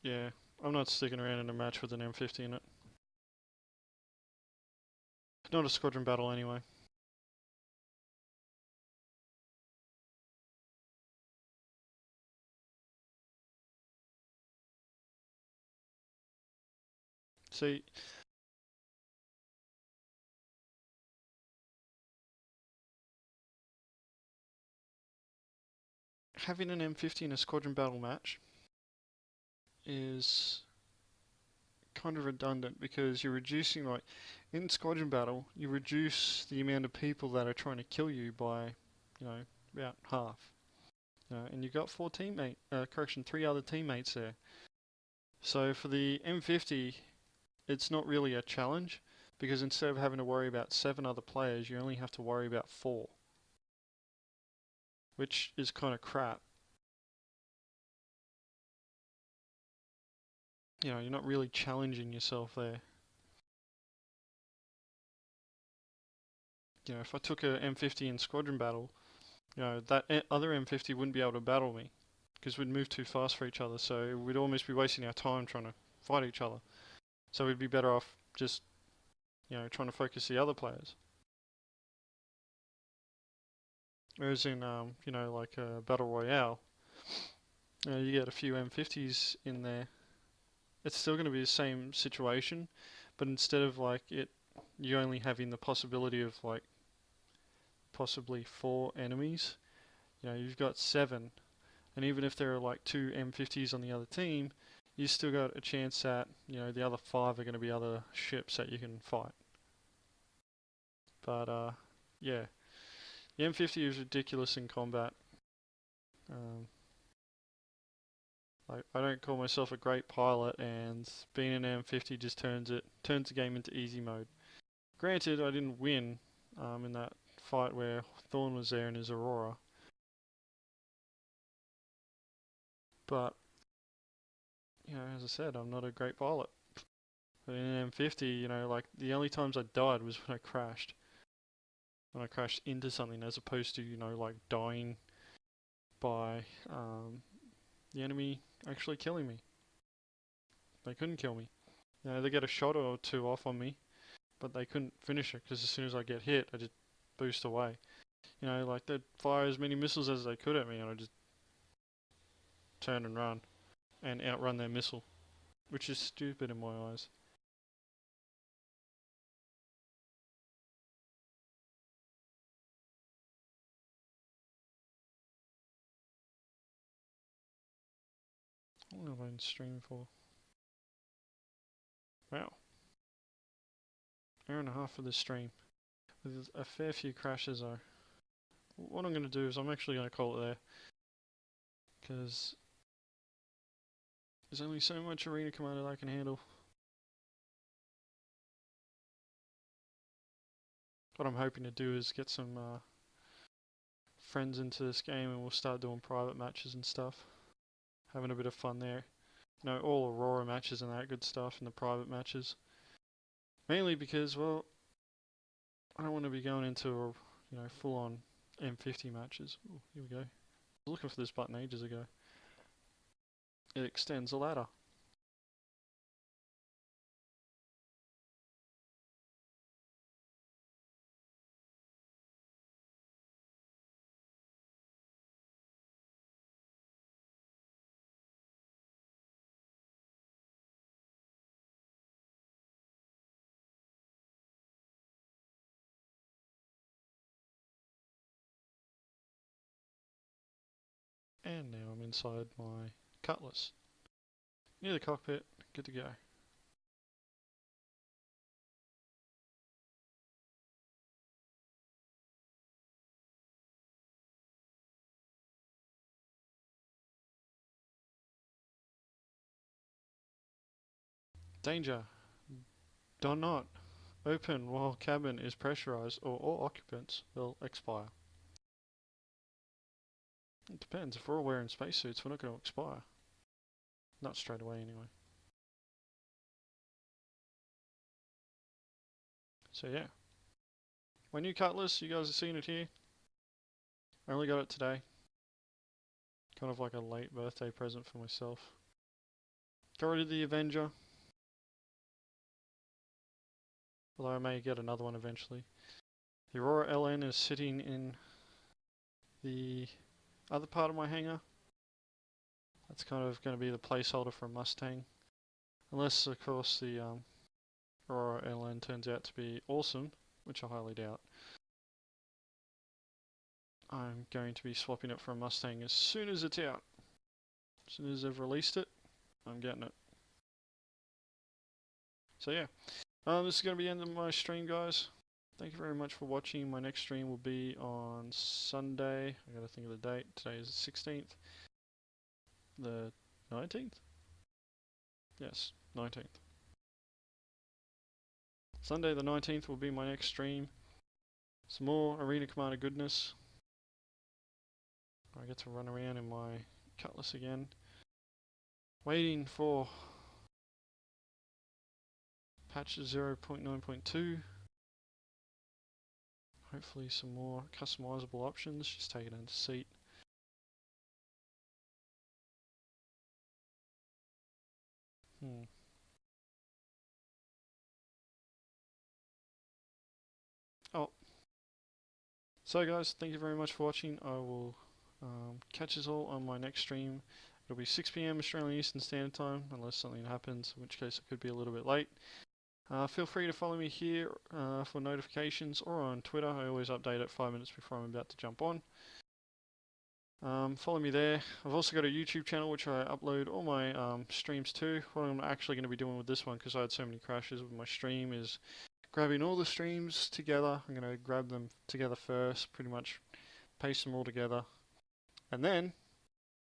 [SPEAKER 1] Yeah, I'm not sticking around in a match with an M50 in it. Not a squadron battle anyway. See, having an M50 in a squadron battle match is kind of redundant because you're reducing, like, in squadron battle, you reduce the amount of people that are trying to kill you by, about half. And you've got three other teammates there. So for the M50, it's not really a challenge because instead of having to worry about 7 other players, you only have to worry about 4, which is kind of crap. You know, you're not really challenging yourself there. You know, if I took a M50 in squadron battle, you know, that other M50 wouldn't be able to battle me because we'd move too fast for each other, so we'd almost be wasting our time trying to fight each other. So we'd be better off just, you know, trying to focus the other players. Whereas in, you know, like a Battle Royale, you know, you get a few M50s in there, it's still going to be the same situation, but instead of like you only having the possibility of like possibly 4 enemies, you know, you've got 7, and even if there are like 2 M50s on the other team, you still got a chance that, you know, the other 5 are going to be other ships that you can fight. But yeah, the M50 is ridiculous in combat. Like, I don't call myself a great pilot, and being an M50 just turns the game into easy mode. Granted, I didn't win in that fight where Thorn was there in his Aurora, but you know, as I said, I'm not a great pilot. But in an M50, you know, like the only times I died was when I crashed. When I crashed into something, as opposed to, you know, like dying by the enemy actually killing me. They couldn't kill me. You know, they get a shot or 2 off on me, but they couldn't finish it because as soon as I get hit, I just boost away. You know, like they'd fire as many missiles as they could at me, and I just turn and run and outrun their missile, which is stupid in my eyes. What am I in stream for? Wow, hour and a half for this stream with a fair few crashes though. What I'm going to do is I'm actually going to call it there, because there's only so much Arena Commander I can handle. What I'm hoping to do is get some friends into this game, and we'll start doing private matches and stuff. Having a bit of fun there. You know, all Aurora matches and that good stuff in the private matches. Mainly because, well, I don't want to be going into a, you know, full-on M50 matches. Ooh, here we go. I was looking for this button ages ago. It extends the ladder. And now I'm inside my Cutlass. Near the cockpit, good to go. Danger! Do not open while cabin is pressurized, or all occupants will expire. It depends. If we're all wearing spacesuits, we're not going to expire. Not straight away, anyway. So yeah. My new Cutlass, you guys are seeing it here. I only got it today. Kind of like a late birthday present for myself. Got rid of the Avenger. Although I may get another one eventually. The Aurora LN is sitting in the other part of my hangar. That's kind of going to be the placeholder for a Mustang. Unless, of course, the Aurora LN turns out to be awesome, which I highly doubt. I'm going to be swapping it for a Mustang as soon as it's out. As soon as they've released it, I'm getting it. So yeah, this is going to be the end of my stream, guys. Thank you very much for watching. My next stream will be on Sunday. I gotta think of the date. Today is the 16th. The 19th? Yes, 19th. Sunday the 19th will be my next stream. Some more Arena Commander goodness. I get to run around in my Cutlass again. Waiting for patch 0.9.2. Hopefully some more customizable options. Just take it into seat. Oh. So guys, thank you very much for watching. I will catch us all on my next stream. It'll be 6 PM Australian Eastern Standard Time, unless something happens, in which case it could be a little bit late. Feel free to follow me here for notifications, or on Twitter. I always update it 5 minutes before I'm about to jump on. Follow me there. I've also got a YouTube channel which I upload all my streams to. What I'm actually going to be doing with this one, because I had so many crashes with my stream, is grabbing all the streams together. I'm going to grab them together first, pretty much paste them all together, and then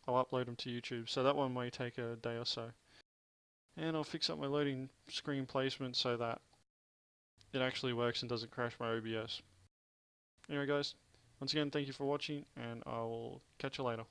[SPEAKER 1] I'll upload them to YouTube. So that one may take a day or so. And I'll fix up my loading screen placement so that it actually works and doesn't crash my OBS. Anyway guys, once again thank you for watching, and I will catch you later.